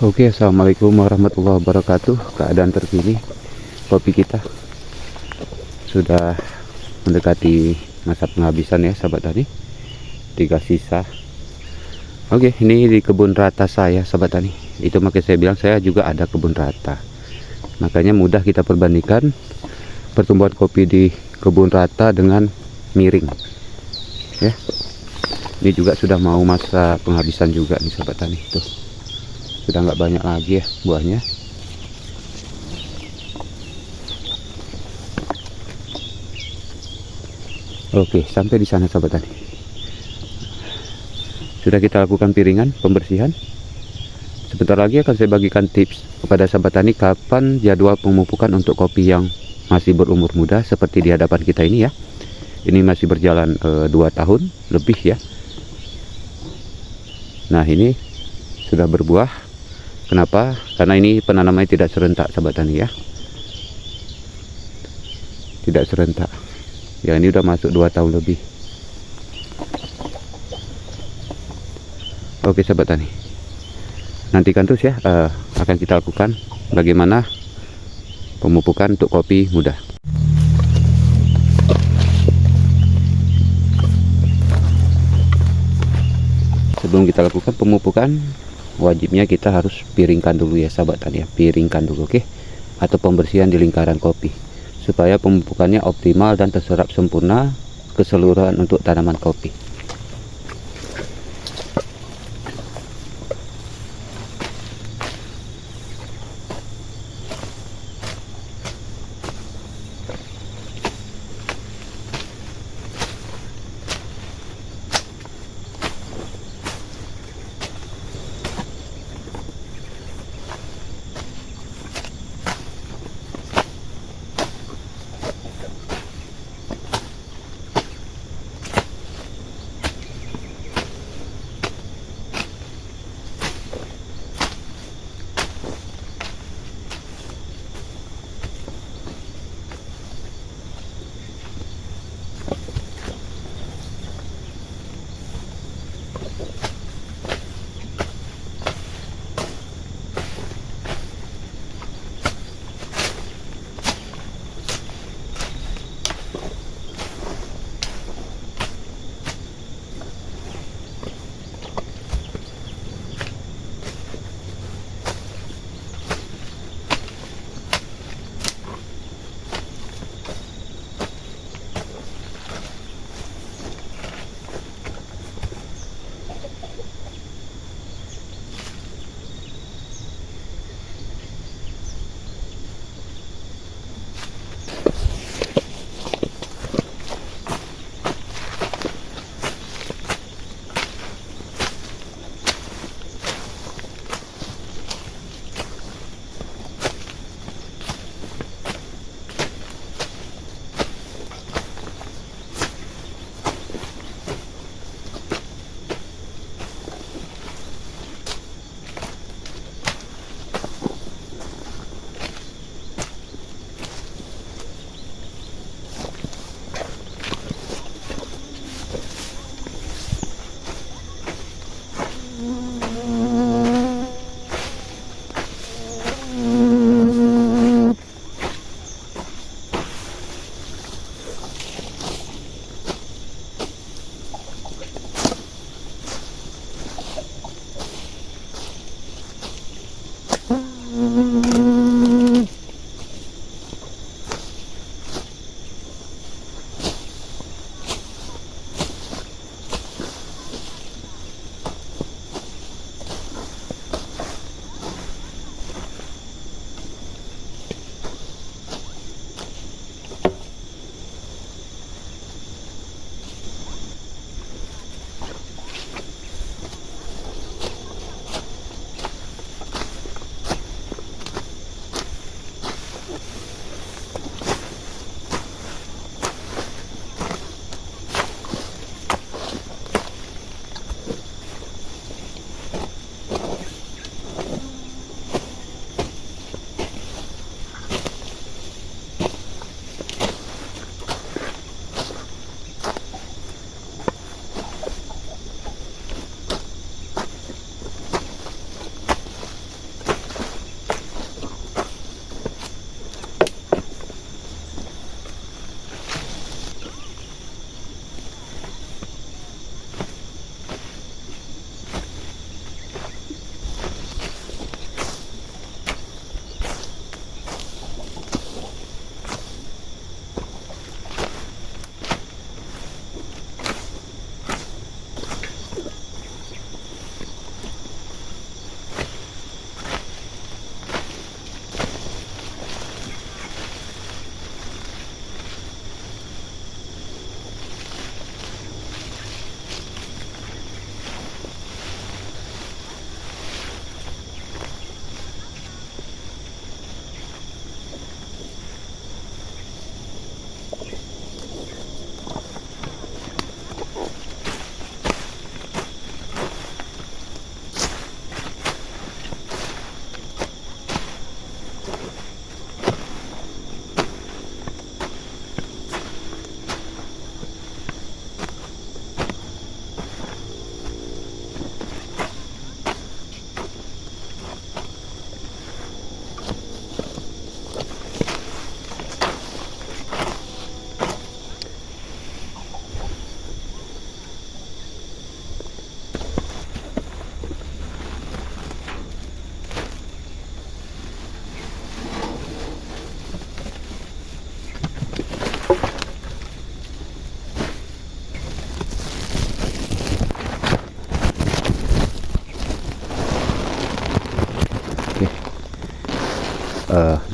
Oke, assalamualaikum warahmatullahi wabarakatuh. Keadaan terkini kopi kita sudah mendekati masa penghabisan ya sahabat tani, 3 sisa. Oke, ini di kebun rata saya sahabat tani. Itu makanya saya bilang saya juga ada kebun rata, makanya mudah kita perbandingkan pertumbuhan kopi di kebun rata dengan miring ya. Ini juga sudah mau masa penghabisan juga nih sahabat tani, tuh sudah nggak banyak lagi ya buahnya. Oke, sampai di sana sahabat tani. Sudah kita lakukan piringan pembersihan. Sebentar lagi akan saya bagikan tips kepada sahabat tani kapan jadwal pemupukan untuk kopi yang masih berumur muda seperti di hadapan kita ini ya. Ini masih berjalan 2 tahun lebih ya. Nah, ini sudah berbuah. Kenapa? Karena ini penanamannya tidak serentak sahabat tani ya. Tidak serentak. Ya, ini udah masuk 2 tahun lebih. Oke sahabat tani, nantikan terus ya, akan kita lakukan bagaimana pemupukan untuk kopi muda. Sebelum kita lakukan pemupukan, wajibnya kita harus piringkan dulu ya sahabat tani ya, piringkan dulu, oke, atau pembersihan di lingkaran kopi supaya pemupukannya optimal dan terserap sempurna keseluruhan untuk tanaman kopi.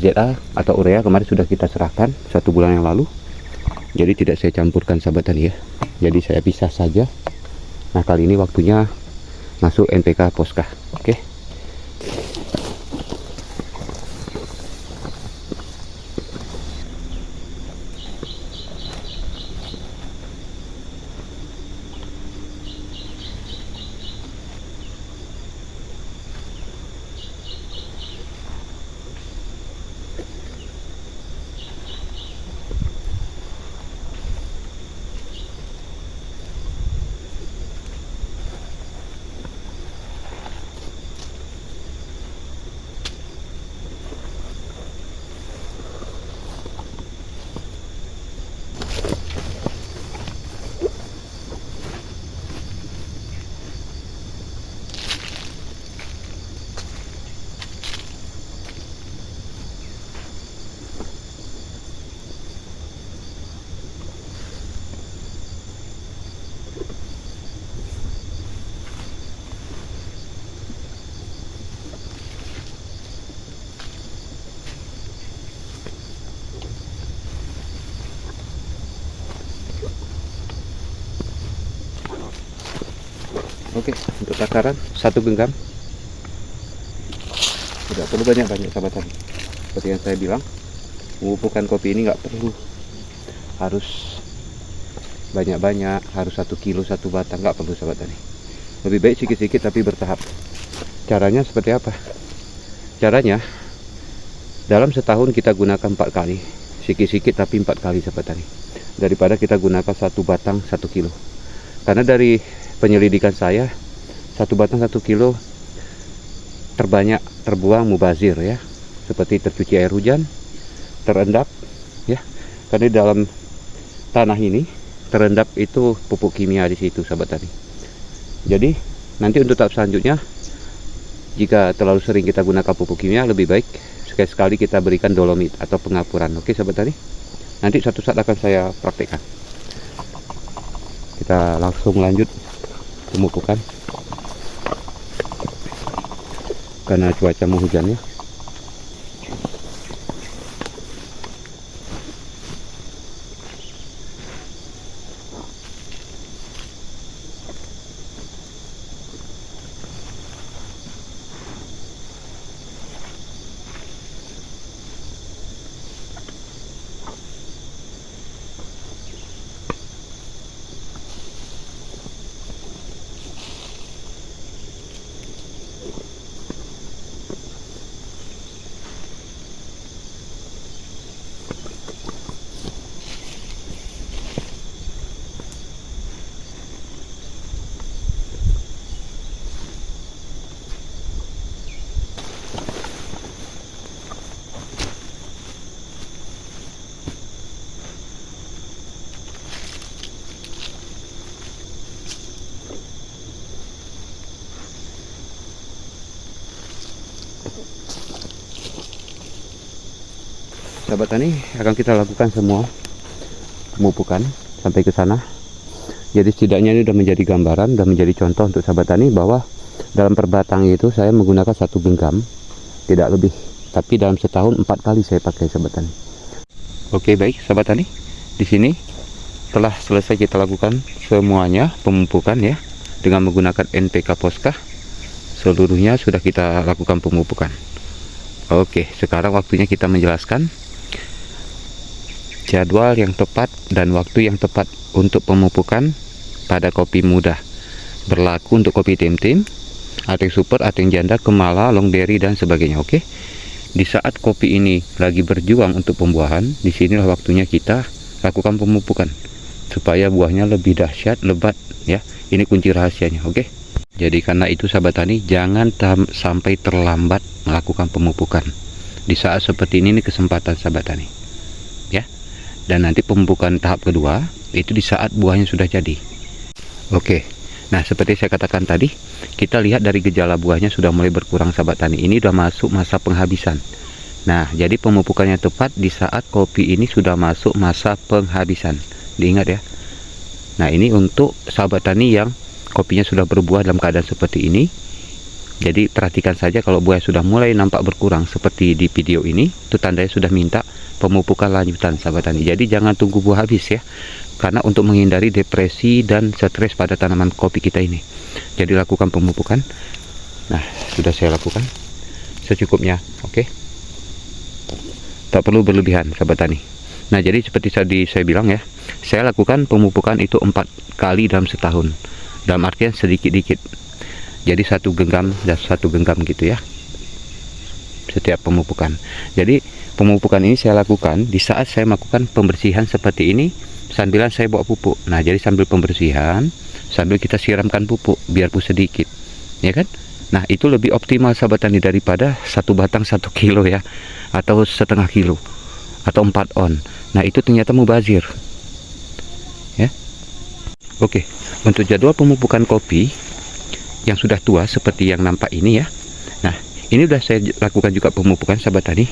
ZA atau urea kemarin sudah kita serahkan 1 bulan yang lalu, jadi tidak saya campurkan sahabat tani ya, jadi saya pisah saja. Nah kali ini waktunya masuk NPK Poska. Oke. Oke, untuk takaran 1 genggam. Tidak perlu banyak-banyak sahabat tani. Seperti yang saya bilang, mengumpulkan kopi ini nggak perlu harus banyak-banyak, harus 1 kilo 1 batang, nggak perlu sahabat tani. Lebih baik sedikit-sedikit tapi bertahap. Caranya seperti apa? Caranya dalam setahun kita gunakan 4 kali, sedikit-sedikit tapi 4 kali sahabat tani, daripada kita gunakan 1 batang 1 kilo. Karena dari penyelidikan saya, 1 batang 1 kilo terbanyak terbuang mubazir ya, seperti tercuci air hujan, terendap ya, karena di dalam tanah ini terendap itu pupuk kimia di situ sahabat tani. Jadi nanti untuk tahap selanjutnya jika terlalu sering kita gunakan pupuk kimia, lebih baik sekali-sekali kita berikan dolomit atau pengapuran. Oke sahabat tani, nanti suatu saat akan saya praktekkan. Kita langsung lanjut pemupukan karena cuaca menghujan ya. Sahabat tani, akan kita lakukan semua pemupukan sampai ke sana. Jadi setidaknya ini sudah menjadi gambaran dan menjadi contoh untuk sahabat tani bahwa dalam per batang itu saya menggunakan 1 genggam, tidak lebih. Tapi dalam setahun 4 kali saya pakai sahabat tani. Oke baik sahabat tani, di sini telah selesai kita lakukan semuanya pemupukan ya dengan menggunakan NPK Posca. Seluruhnya sudah kita lakukan pemupukan. Oke, sekarang waktunya kita menjelaskan jadwal yang tepat dan waktu yang tepat untuk pemupukan pada kopi muda. Berlaku untuk kopi tim-tim, Ateng Super, Ateng Janda, Kemala, Longberry dan sebagainya. Oke. Di saat kopi ini lagi berjuang untuk pembuahan, disinilah waktunya kita lakukan pemupukan supaya buahnya lebih dahsyat, lebat ya. Ini kunci rahasianya. Oke. Jadi karena itu sahabat tani, jangan sampai terlambat melakukan pemupukan. Di saat seperti ini kesempatan sahabat tani. Ya. Dan nanti pemupukan tahap kedua itu di saat buahnya sudah jadi. Oke. Nah, seperti saya katakan tadi, kita lihat dari gejala buahnya sudah mulai berkurang sahabat tani. Ini sudah masuk masa penghabisan. Nah, jadi pemupukannya tepat di saat kopi ini sudah masuk masa penghabisan. Diingat ya. Nah, ini untuk sahabat tani yang kopinya sudah berbuah dalam keadaan seperti ini. Jadi perhatikan saja kalau buah sudah mulai nampak berkurang seperti di video ini, itu tandanya sudah minta pemupukan lanjutan sahabat tani. Jadi jangan tunggu buah habis ya, karena untuk menghindari depresi dan stres pada tanaman kopi kita ini. Jadi lakukan pemupukan. Nah, sudah saya lakukan secukupnya. Oke. Tak perlu berlebihan sahabat tani. Nah, jadi seperti tadi saya bilang ya, saya lakukan pemupukan itu 4 kali dalam setahun, dalam artian sedikit-dikit. Jadi 1 genggam dan 1 genggam gitu ya setiap pemupukan. Jadi pemupukan ini saya lakukan di saat saya melakukan pembersihan seperti ini sambilan saya bawa pupuk. Nah, jadi sambil pembersihan sambil kita siramkan pupuk biarpun sedikit, ya kan? Nah, itu lebih optimal sahabat tani daripada 1 batang 1 kilo ya, atau setengah kilo atau 4 on. Nah, itu ternyata mubazir ya. Oke, untuk jadwal pemupukan kopi yang sudah tua seperti yang nampak ini ya. Nah, ini sudah saya lakukan juga pemupukan sahabat tani,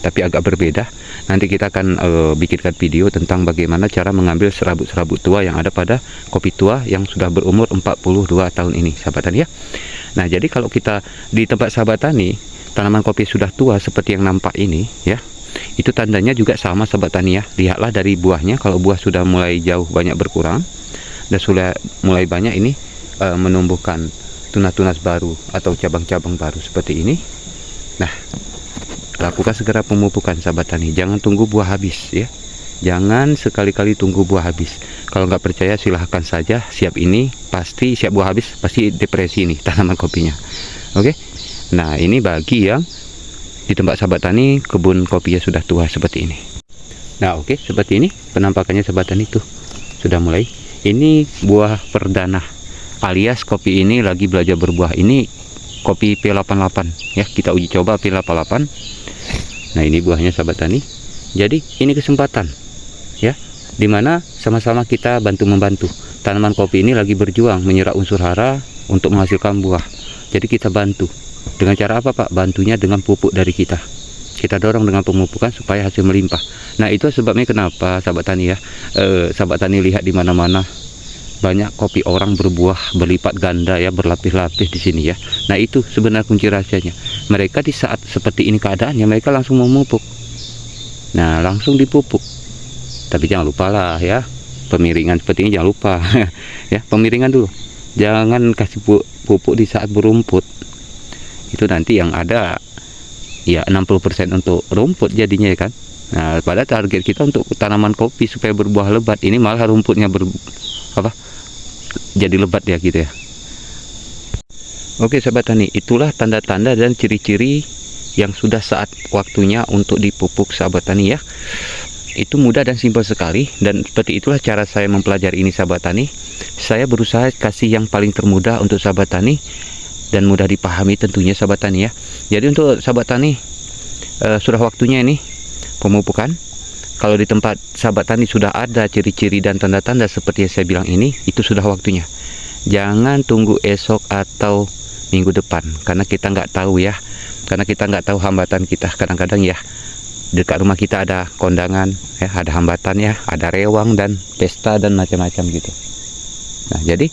tapi agak berbeda. Nanti kita akan bikinkan video tentang bagaimana cara mengambil serabut-serabut tua yang ada pada kopi tua yang sudah berumur 42 tahun ini sahabat tani ya. Nah, jadi kalau kita di tempat sahabat tani tanaman kopi sudah tua seperti yang nampak ini ya, itu tandanya juga sama sahabat tani ya. Lihatlah dari buahnya, kalau buah sudah mulai jauh banyak berkurang dan sudah mulai banyak ini menumbuhkan tunas-tunas baru atau cabang-cabang baru seperti ini. Nah, lakukan segera pemupukan sahabat tani, jangan tunggu buah habis ya. Jangan sekali-kali tunggu buah habis. Kalau nggak percaya silahkan saja, siap ini pasti siap buah habis, pasti depresi nih tanaman kopinya. Oke. Nah, ini bagi yang di tempat sahabat tani kebun kopinya sudah tua seperti ini. Nah, oke, seperti ini penampakannya sahabat tani tuh sudah mulai. Ini buah perdana alias kopi ini lagi belajar berbuah. Ini kopi P88 ya, kita uji coba P88. Nah, ini buahnya sahabat tani. Jadi ini kesempatan ya, dimana sama-sama kita bantu-membantu. Tanaman kopi ini lagi berjuang menyerap unsur hara untuk menghasilkan buah. Jadi kita bantu Dengan cara apa Pak? Bantunya dengan pupuk dari kita. Kita dorong dengan pemupukan supaya hasil melimpah. Nah, itu sebabnya kenapa sahabat tani ya, sahabat tani lihat di mana-mana banyak kopi orang berbuah berlipat ganda ya, berlapis-lapis di sini ya. Nah, itu sebenarnya kunci rahasianya. Mereka di saat seperti ini keadaannya, mereka langsung memupuk. Nah, langsung dipupuk. Tapi jangan lupa lah ya, pemiringan seperti ini jangan lupa ya, pemiringan dulu. Jangan kasih pupuk di saat berumput. Itu nanti yang ada ya 60% untuk rumput jadinya ya kan. Nah, pada target kita untuk tanaman kopi supaya berbuah lebat, ini malah rumputnya jadi lebat ya gitu ya. Oke sahabat tani, itulah tanda-tanda dan ciri-ciri yang sudah saat waktunya untuk dipupuk sahabat tani ya. Itu mudah dan simpel sekali, dan seperti itulah cara saya mempelajari ini sahabat tani. Saya berusaha kasih yang paling termudah untuk sahabat tani dan mudah dipahami tentunya sahabat tani ya. Jadi untuk sahabat tani, sudah waktunya ini pemupukan. Kalau di tempat sahabat tani sudah ada ciri-ciri dan tanda-tanda seperti yang saya bilang ini, itu sudah waktunya. Jangan tunggu esok atau minggu depan, karena kita nggak tahu ya. Karena kita nggak tahu hambatan kita. Kadang-kadang ya dekat rumah kita ada kondangan, ya ada hambatan ya, ada rewang dan pesta dan macam-macam gitu. Nah, jadi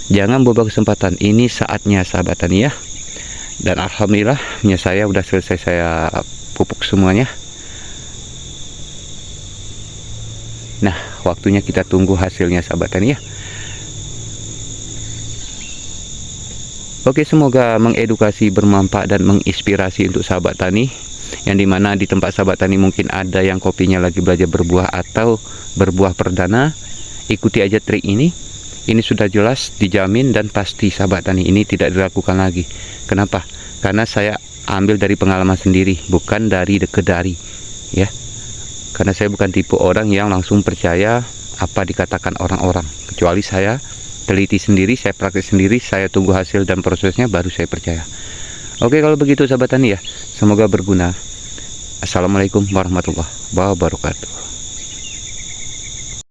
jangan buang kesempatan. Ini saatnya sahabat tani ya. Dan alhamdulillah saya udah selesai saya pupuk semuanya. Nah, waktunya kita tunggu hasilnya sahabat tani ya. Oke, semoga mengedukasi, bermanfaat dan menginspirasi untuk sahabat tani, yang dimana di tempat sahabat tani mungkin ada yang kopinya lagi belajar berbuah atau berbuah perdana. Ikuti aja trik ini. Ini sudah jelas, dijamin dan pasti sahabat tani ini tidak dilakukan lagi. Kenapa? Karena saya ambil dari pengalaman sendiri, bukan dari dekedari ya. Karena saya bukan tipe orang yang langsung percaya apa dikatakan orang-orang. Kecuali saya teliti sendiri, saya praktik sendiri, saya tunggu hasil dan prosesnya baru saya percaya. Oke, kalau begitu sahabat tani ya, semoga berguna. Assalamualaikum warahmatullahi wabarakatuh.